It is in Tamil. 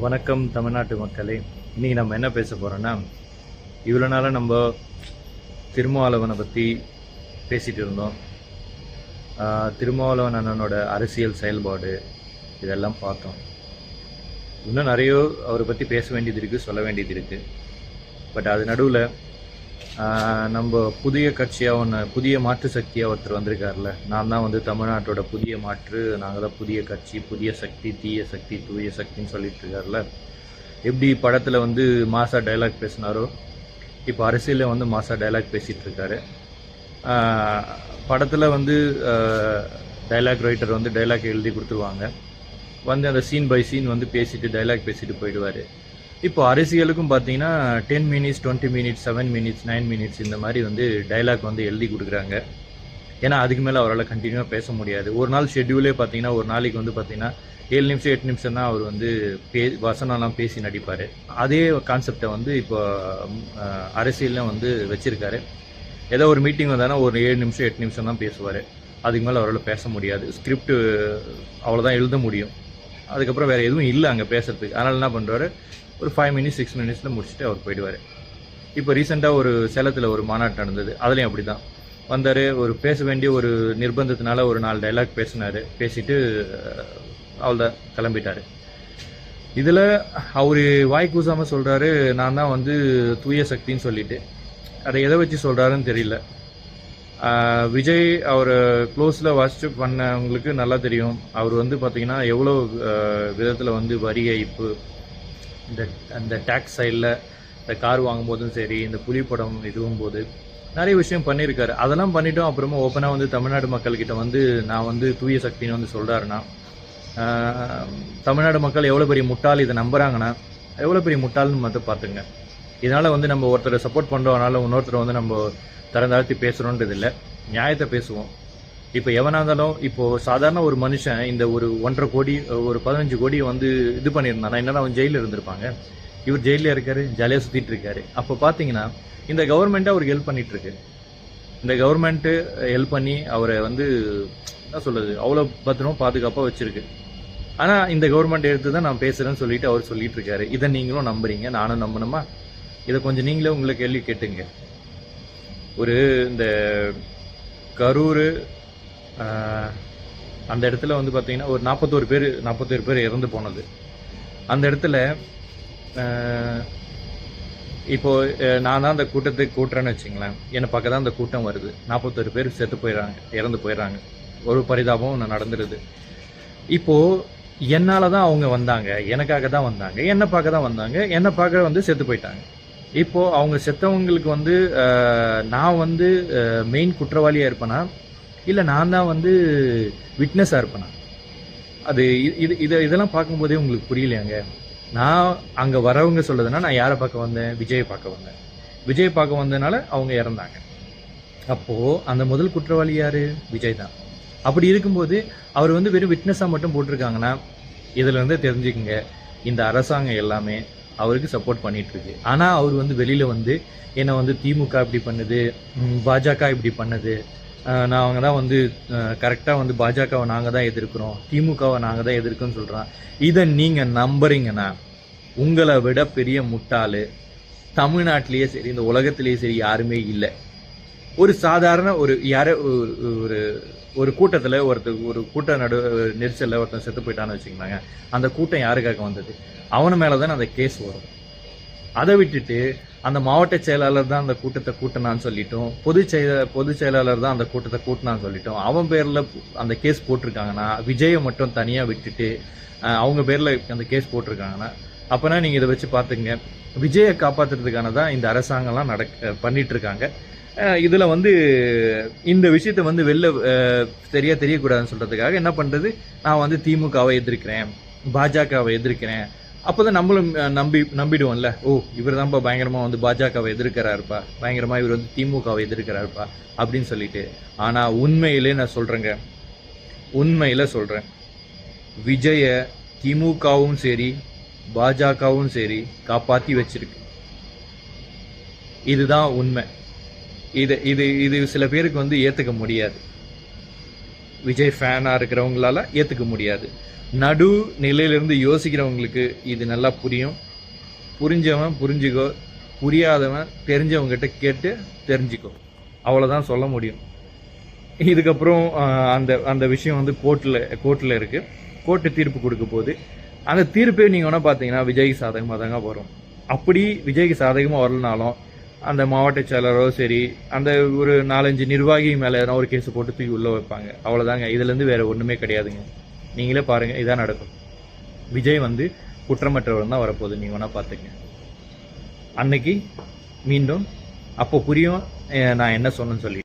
வணக்கம் தமிழ்நாட்டு மக்களே. இன்றைக்கி நம்ம என்ன பேச போகிறோன்னா, இவ்வளோ நாளாக நம்ம திருமாவளவனை பற்றி பேசிகிட்டு இருந்தோம். திருமாவளவன் அண்ணனோட அரசியல் செயல்பாடு இதெல்லாம் பார்த்தோம். இன்னும் நிறைய அவரை பற்றி பேச வேண்டியது இருக்குது, சொல்ல வேண்டியது இருக்குது. பட் அது நடுவில் நம்ம புதிய கட்சியாக புதிய மாற்று சக்தியாக ஒருத்தர் வந்திருக்காருல. நான் தான் தமிழ்நாட்டோட புதிய மாற்று, நாங்கள் தான் புதிய கட்சி, புதிய சக்தி, தீய சக்தி, தூய சக்தின்னு சொல்லிட்டு இருக்காருல. எப்படி படத்தில் மாசா டைலாக் பேசினாரோ, இப்போ அரசியலில் மாசா டைலாக் பேசிகிட்டு இருக்காரு. படத்தில் டைலாக் ரைட்டர் டைலாக் எழுதி கொடுத்துருவாங்க. அந்த சீன் பை சீன் பேசிட்டு டைலாக் பேசிட்டு போயிடுவார். இப்போ அரசியலுக்கும் பார்த்தீங்கன்னா 10 மினிட்ஸ், 20 மினிட்ஸ், 7 மினிட்ஸ், 9 மினிட்ஸ் இந்த மாதிரி டைலாக் எழுதி கொடுக்குறாங்க. ஏன்னா அதுக்கு மேலே அவரால் கண்டினியூவாக பேச முடியாது. ஒரு நாள் ஷெட்யூலே பார்த்தீங்கன்னா ஒரு நாளைக்கு பார்த்தீங்கன்னா 7 நிமிஷம் 8 நிமிஷம் தான் அவர் வசனம்லாம் பேசி நடிப்பார். அதே கான்செப்டை இப்போ அரசியலில் வச்சுருக்காரு. ஏதோ ஒரு மீட்டிங் வந்தாலும் ஒரு 7 நிமிஷம் 8 நிமிஷம் தான் பேசுவார். அதுக்கு மேலே அவரால் பேச முடியாது. ஸ்கிரிப்ட் அவ்வளோதான் எழுத முடியும். அதுக்கப்புறம் வேறு எதுவும் இல்லை அங்கே பேசுறதுக்கு. அதனால் என்ன பண்ணுறாரு, ஒரு 5 மினிட்ஸ் 6 மினிட்ஸில் முடிச்சுட்டு அவர் போயிடுவார். இப்போ ரீசெண்டாக ஒரு சேலத்தில் ஒரு மாநாட்டு நடந்தது. அதுலேயும் அப்படி தான் வந்தார். ஒரு பேச வேண்டிய ஒரு நிர்பந்தத்தினால ஒரு 4 டைலாக் பேசினார். பேசிட்டு அவ்வளோதான் கிளம்பிட்டார். இதில் அவர் வாய் கூசாமல் சொல்கிறாரு, நான் தான் தூய சக்தின்னு சொல்லிட்டு. அதை எதை வச்சு சொல்கிறாருன்னு தெரியல. விஜய் அவர் க்ளோஸில் வாட்ச் பண்ணவங்களுக்கு நல்லா தெரியும். அவர் பார்த்தீங்கன்னா எவ்வளோ விதத்தில் வரி ஏய்ப்பு, இந்த டேக்ஸ் சைடில் இந்த கார் வாங்கும்போதும் சரி, இந்த புலிப்படம் இதுவும் போது நிறைய விஷயம் பண்ணியிருக்காரு. அதெல்லாம் பண்ணிட்டோம். அப்புறமா ஓப்பனாக தமிழ்நாடு மக்கள்கிட்ட நான் தூய சக்தின்னு சொல்கிறாருன்னா, தமிழ்நாடு மக்கள் எவ்வளோ பெரிய முட்டாள் இதை நம்புகிறாங்கன்னா எவ்வளோ பெரிய முட்டாள்னு மட்டும் பார்த்துங்க. இதனால் நம்ம ஒருத்தரை சப்போர்ட் பண்ணுறோம்னால இன்னொருத்தரை நம்ம தரந்தாழ்த்தி பேசுகிறோன்றது இல்லை, நியாயத்தை பேசுவோம். இப்போ எவனாக இருந்தாலும், இப்போது சாதாரண ஒரு மனுஷன் இந்த ஒரு 1.5 கோடி ஒரு 15 கோடி இது பண்ணியிருந்தானா என்னன்னா அவன் ஜெயிலில் இருந்திருப்பாங்க. இவர் ஜெயிலில் இருக்காரு, ஜாலியாக சுற்றிட்டு இருக்காரு. அப்போ பார்த்தீங்கன்னா இந்த கவர்மெண்ட்டை அவருக்கு ஹெல்ப் பண்ணிகிட்ருக்கு. இந்த கவர்மெண்ட்டு ஹெல்ப் பண்ணி அவரை என்ன சொல்கிறது, அவ்வளோ பத்திரமா பாதுகாப்பாக வச்சுருக்கு. ஆனால் இந்த கவர்மெண்ட் எடுத்து தான் நான் பேசுகிறேன்னு சொல்லிட்டு அவர் சொல்லிட்டு இருக்காரு. இதை நீங்களும் நம்புறீங்க, நானும் நம்பணுமா? இதை கொஞ்சம் நீங்களே உங்களை கேள்வி கேட்டுங்க. இந்த கரூர் அந்த இடத்துல பார்த்தீங்கன்னா ஒரு 41 பேர் இறந்து போனது. அந்த இடத்துல இப்போது நான் தான் அந்த கூட்டத்துக்கு கூட்டுறேன்னு வச்சுங்களேன். என்னை பார்க்க தான் அந்த கூட்டம் வருது. 41 பேர் இறந்து போயிடுறாங்க. ஒரு பரிதாபம் நடந்துடுது. இப்போது என்னால் தான் அவங்க வந்தாங்க, எனக்காக தான் வந்தாங்க, என்னை பார்க்க தான் வந்தாங்க, என்னை பார்க்க செத்து போயிட்டாங்க. இப்போது அவங்க செத்தவங்களுக்கு நான் மெயின் குற்றவாளியாக இருப்பேனா, இல்லை நான் தான் விட்னஸாக இருப்பேனா? அது இதெல்லாம் பார்க்கும்போதே உங்களுக்கு புரியலையாங்க? நான் அங்கே வரவங்க சொல்லுதுன்னா, நான் யாரை பார்க்க வந்தேன்? விஜயை பார்க்க வந்தேன். விஜய் பார்க்க வந்ததுனால அவங்க இறந்தாங்க. அப்போது அந்த முதல் குற்றவாளி யார்? விஜய் தான். அப்படி இருக்கும்போது அவர் வெறும் விட்னஸாக மட்டும் போட்டிருக்காங்கன்னா, இதில் தெரிஞ்சுக்குங்க, இந்த அரசாங்கம் எல்லாமே அவருக்கு சப்போர்ட் பண்ணிகிட்ருக்கு. ஆனால் அவர் வெளியில் என்னை திமுக இப்படி பண்ணுது, பாஜக இப்படி பண்ணுது, நாங்கள் தான் கரெக்டாக பாஜகவை நாங்கள் தான் எதிர்க்கிறோம், திமுகவை நாங்கள் தான் எதிர்க்கோன்னு சொல்கிறான். இதை நீங்கள் நம்புறீங்கன்னா உங்களை விட பெரிய முட்டாள் தமிழ்நாட்டிலேயே சரி, இந்த உலகத்திலேயே சரி யாருமே இல்லை. ஒரு சாதாரண ஒரு கூட்டத்தில் ஒரு கூட்ட நெரிசலில் ஒருத்தன் செத்து போயிட்டான்னு வச்சுக்கலாங்க. அந்த கூட்டம் யாருக்காக வந்தது? அவனு மேலே தான் அந்த கேஸ் வரும். அதை விட்டுட்டு அந்த மாவட்ட செயலாளர் தான் அந்த கூட்டத்தை கூட்டினான்னு சொல்லிட்டோம், பொதுச் செயலாளர் தான் அந்த கூட்டத்தை கூட்டினான்னு சொல்லிட்டோம், அவன் பேரில் அந்த கேஸ் போட்டிருக்காங்கன்னா, விஜயை மட்டும் தனியாக விட்டுட்டு அவங்க பேரில் அந்த கேஸ் போட்டிருக்காங்கன்னா, அப்போனா நீங்கள் இதை வச்சு பார்த்துங்க. விஜயை காப்பாற்றுறதுக்கான தான் இந்த அரசாங்கம்லாம் பண்ணிட்டு இருக்காங்க. இதில் இந்த விஷயத்தை வெளில சரியாக தெரியக்கூடாதுன்னு சொல்கிறதுக்காக என்ன பண்ணுறது, நான் திமுகவை எதிர்க்கிறேன், பாஜகவை எதிர்க்கிறேன். அப்போ தான் நம்மளும் நம்பிடுவோம்ல, ஓ இவர் தான்ப்பா பயங்கரமாக பாஜகவை எதிர்க்கிறாருப்பா, பயங்கரமாக இவர் திமுகவை எதிர்க்கிறாருப்பா அப்படின்னு சொல்லிட்டு. ஆனால் உண்மையிலே நான் சொல்கிறேங்க, உண்மையில் சொல்கிறேன், விஜயை திமுகவும் சரி பாஜகவும் சரி காப்பாற்றி வச்சிருக்கு. இதுதான் உண்மை. இது சில பேருக்கு ஏற்றுக்க முடியாது. விஜய் ஃபேனாக இருக்கிறவங்களால ஏற்றுக்க முடியாது. நடு நிலையிலிருந்து யோசிக்கிறவங்களுக்கு இது நல்லா புரியும். புரிஞ்சவன் புரிஞ்சுக்கோ, புரியாதவன் தெரிஞ்சவங்ககிட்ட கேட்டு தெரிஞ்சுக்கோ, அவ்வளோதான் சொல்ல முடியும். இதுக்கப்புறம் அந்த அந்த விஷயம் வந்து கோர்ட்டில் இருக்குது. கோர்ட்டு தீர்ப்பு கொடுக்க போகுது. அந்த தீர்ப்பே நீங்கள் வேணால் பார்த்தீங்கன்னா விஜய்க்கு சாதகமாக தாங்க வரும். அப்படி விஜய்க்கு சாதகமாக வரலனாலும் அந்த மாவட்ட செயலரோ சரி, அந்த ஒரு 4-5 நிர்வாகி மேலே எதனா ஒரு கேஸ் போட்டு தூக்கி உள்ளே வைப்பாங்க. அவ்வளோதாங்க. இதுலேருந்து வேறு ஒன்றுமே கிடையாதுங்க. நீங்களே பாருங்கள், இதான் நடக்கும். விஜய் வந்து குற்றமற்றவர் தான் வரப்போகுது. நீங்கள் வேணால் பார்த்துங்க. அன்னைக்கு மீண்டும் அப்போ புரியும் நான் என்ன சொன்னேன்னு சொல்லி.